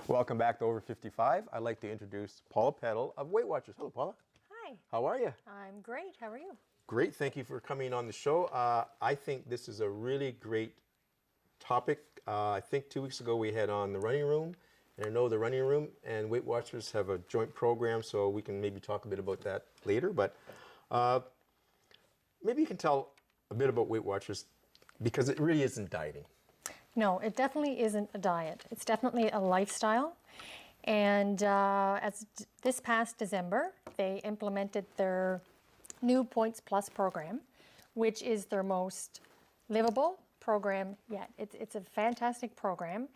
Welcome back to Over 55. I'd like to introduce Paula Peddle of Weight Watchers. Hello, Paula. Hi. How are you? I'm great. How are you? Great. Thank you for coming on the show. I think this is a really great topic. I think 2 weeks ago we had on the running room, and I know the running room and Weight Watchers have a joint program, so we can maybe talk a bit about that later. But maybe you can tell a bit about Weight Watchers, because it really isn't dieting. No, it definitely isn't a diet. It's definitely a lifestyle. And as this past December, they implemented their new Points Plus program, which is their most livable program yet. It's a fantastic program,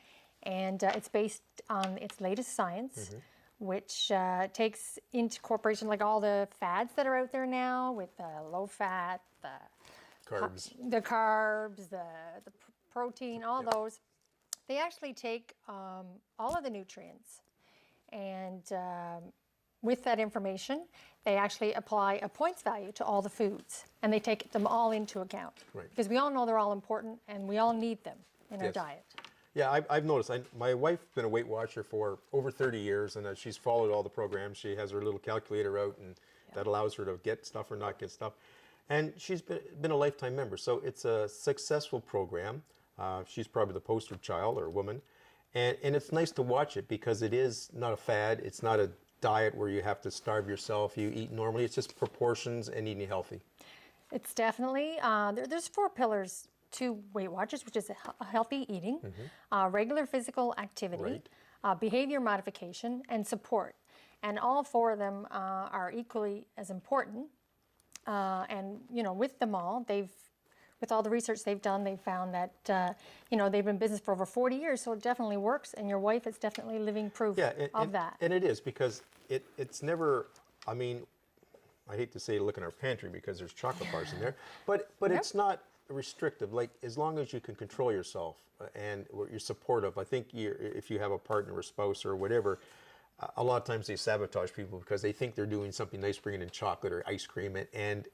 and it's based on its latest science, which takes into corporation like all the fads that are out there now with the low fat, the carbs, the protein, all those. They actually take all of the nutrients, and with that information, they actually apply a points value to all the foods, and they take them all into account. Right. Because we all know they're all important, and we all need them in our diet. Yeah, I've noticed. My wife's been a Weight Watcher for over 30 years, and she's followed all the programs. She has her little calculator out, and that allows her to get stuff or not get stuff. And she's been a lifetime member, so it's a successful program. She's probably the poster child or woman. And it's nice to watch it because it is not a fad. It's not a diet where you have to starve yourself. You eat normally. It's just proportions and eating healthy. It's definitely, there's 4 pillars to Weight Watchers, which is healthy eating, regular physical activity, behavior modification, and support. And all 4 of them are equally as important. And, you know, with them all, with all the research they've done, they've found that, you know, they've been in business for over 40 years, so it definitely works, and your wife is definitely living proof of that. And it is, because it's never, I mean, I hate to say look in our pantry because there's chocolate bars in there, but it's not restrictive. Like, as long as you can control yourself and you're supportive, I think if you have a partner or spouse or whatever, a lot of times they sabotage people because they think they're doing something nice, bringing in chocolate or ice cream, and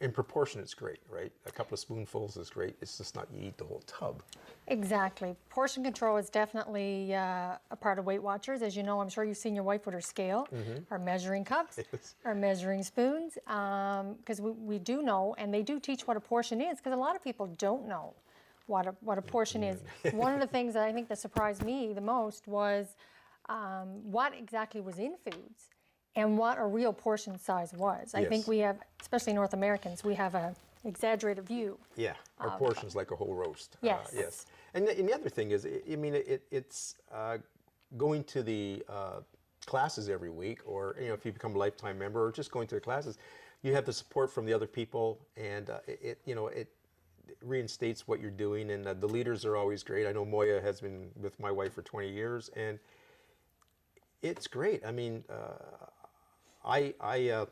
in proportion, it's great, right? A couple of spoonfuls is great. It's just not you eat the whole tub. Exactly. Portion control is definitely a part of Weight Watchers. As you know, I'm sure you've seen your wife with her scale, our measuring cups, our measuring spoons, because we do know, and they do teach what a portion is, because a lot of people don't know what a portion is. One of the things that I think that surprised me the most was what exactly was in foods and what a real portion size was. I think we have, especially North Americans, we have an exaggerated view. Yeah, our portion's like a whole roast. Yes. Yes. And the other thing is, I mean, it's going to the classes every week, or, you know, if you become a lifetime member, or just going to the classes, you have the support from the other people, and it reinstates what you're doing, and the leaders are always great. I know Moya has been with my wife for 20 years, and it's great. I mean, I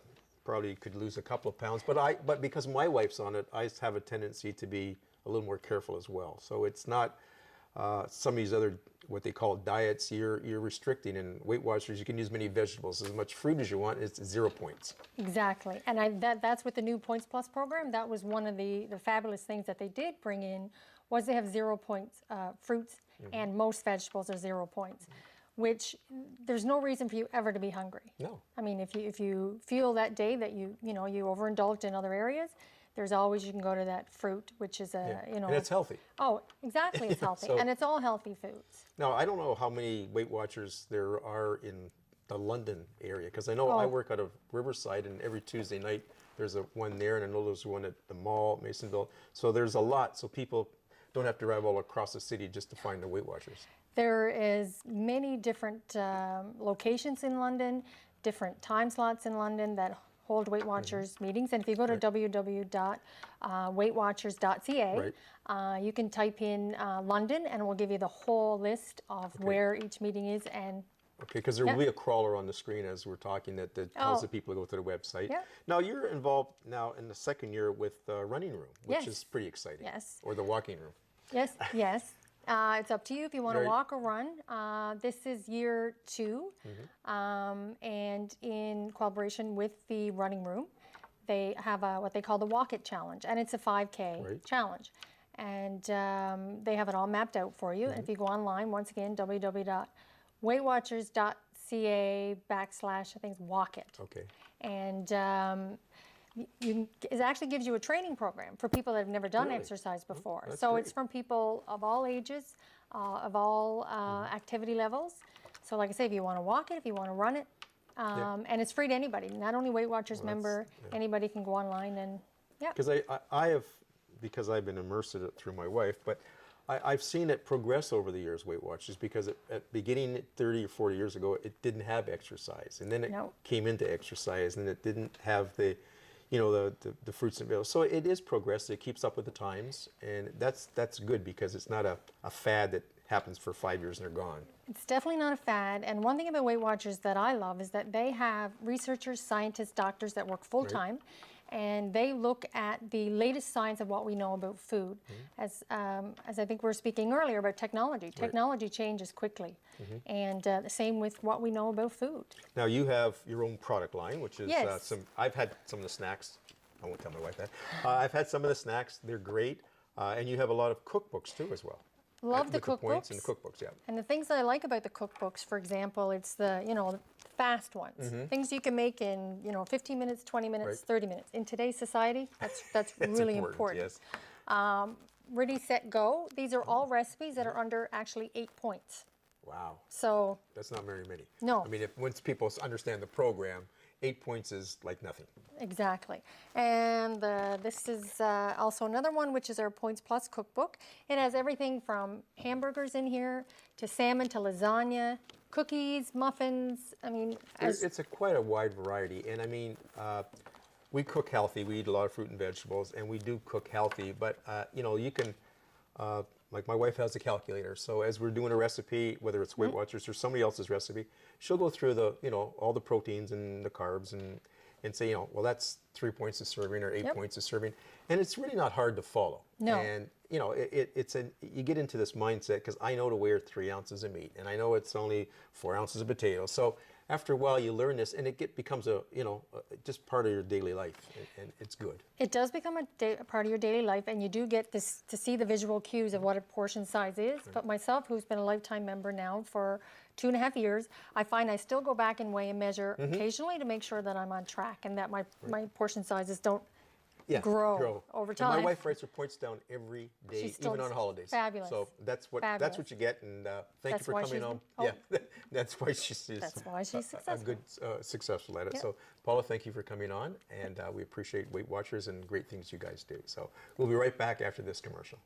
probably could lose a couple of pounds, but because my wife's on it, I have a tendency to be a little more careful as well. So it's not some of these other, what they call diets, you're restricting. In Weight Watchers, you can use many vegetables, as much fruit as you want. It's 0 points. Exactly, and that's with the new Points Plus program. That was one of the fabulous things that they did bring in, was they have 0 points fruits, and most vegetables are 0 points. Which there's no reason for you ever to be hungry. No. I mean, if you feel that day that you overindulged in other areas, there's always, you can go to that fruit, which is and it's healthy. Oh, exactly, it's healthy, and it's all healthy foods. Now, I don't know how many Weight Watchers there are in the London area, because I know I work out of Riverside, and every Tuesday night there's one there, and I know there's one at the mall, Masonville. So there's a lot, so people don't have to drive all across the city just to find the Weight Watchers. There is many different locations in London, different time slots in London that hold Weight Watchers meetings. And if you go to www.weightwatchers.ca, you can type in London, and it will give you the whole list of where each meeting is. And okay, because there will be a crawler on the screen as we're talking that tells the people to go to the website. Now, you're involved now in the 2nd year with the running room, which is pretty exciting. Yes. Or the walking room. Yes, yes. It's up to you if you want to walk or run. This is year 2, and in collaboration with the running room, they have what they call the Walk It Challenge, and it's a 5K challenge. And they have it all mapped out for you. And if you go online, once again, weightwatchers.ca/, I think, walk it. Okay. And it actually gives you a training program for people that have never done Really? exercise before. That's So great. it's from people of all ages, of all activity levels. So like I say, if you want to walk it, if you want to run it, and it's free to anybody, not only Weight Watchers member, anybody can go online and, yeah. Because I have, because I've been immersed in it through my wife, but I've seen it progress over the years, Weight Watchers, because at beginning 30 or 40 years ago, it didn't have exercise. And then it came into exercise, and it didn't have the, you know, the fruits and vegetables. So it is progressive. It keeps up with the times, and that's good because it's not a fad that happens for 5 years and they're gone. It's definitely not a fad. And one thing about Weight Watchers that I love is that they have researchers, scientists, doctors that work full time. And they look at the latest science of what we know about food. As I think we were speaking earlier about technology. Technology changes quickly. And the same with what we know about food. Now you have your own product line, which is Yes. I've had some of the snacks. I won't tell my wife that. I've had some of the snacks. They're great. And you have a lot of cookbooks too as well. Love the with the points cookbooks. and the cookbooks, yeah. And the things that I like about the cookbooks, for example, it's the, you know, the fast ones. Things you can make in, you know, 15 minutes, 20 minutes, 30 minutes. In today's society, that's really important. Yes. Ready, set, go. These are all recipes that are under actually 8 points. Wow. So That's not very many. No. I mean, once people understand the program, 8 points is like nothing. exactly. And this is also another one, which is our Points Plus cookbook. It has everything from hamburgers in here to salmon to lasagna, cookies, muffins. I mean, It's quite a wide variety. And I mean, we cook healthy. We eat a lot of fruit and vegetables, and we do cook healthy. But, you know, you can, like my wife has a calculator. So as we're doing a recipe, whether it's Weight Watchers or somebody else's recipe, she'll go through the, you know, all the proteins and the carbs and say, you know, well, that's 3 points a serving or 8 points a serving. And it's really not hard to follow. No. And, you know, you get into this mindset because I know to weigh 3 ounces of meat, and I know it's only 4 ounces of potatoes. So after a while, you learn this, and it becomes just part of your daily life, and it's good. It does become a part of your daily life, and you do get this to see the visual cues of what a portion size is. But myself, who's been a lifetime member now for 2.5 years, I find I still go back and weigh and measure occasionally to make sure that I'm on track and that my portion sizes don't grow over And time. my wife writes her points down every day, She still even on does. holidays. Fabulous. So that's what Fabulous. you get, and thank you That's for why coming she's on. been- Yeah, that's why she's That's why she's a successful. good successful at it. Yep. So Paula, thank you for coming on, and we appreciate Weight Watchers and great things you guys do. So we'll be right back after this commercial.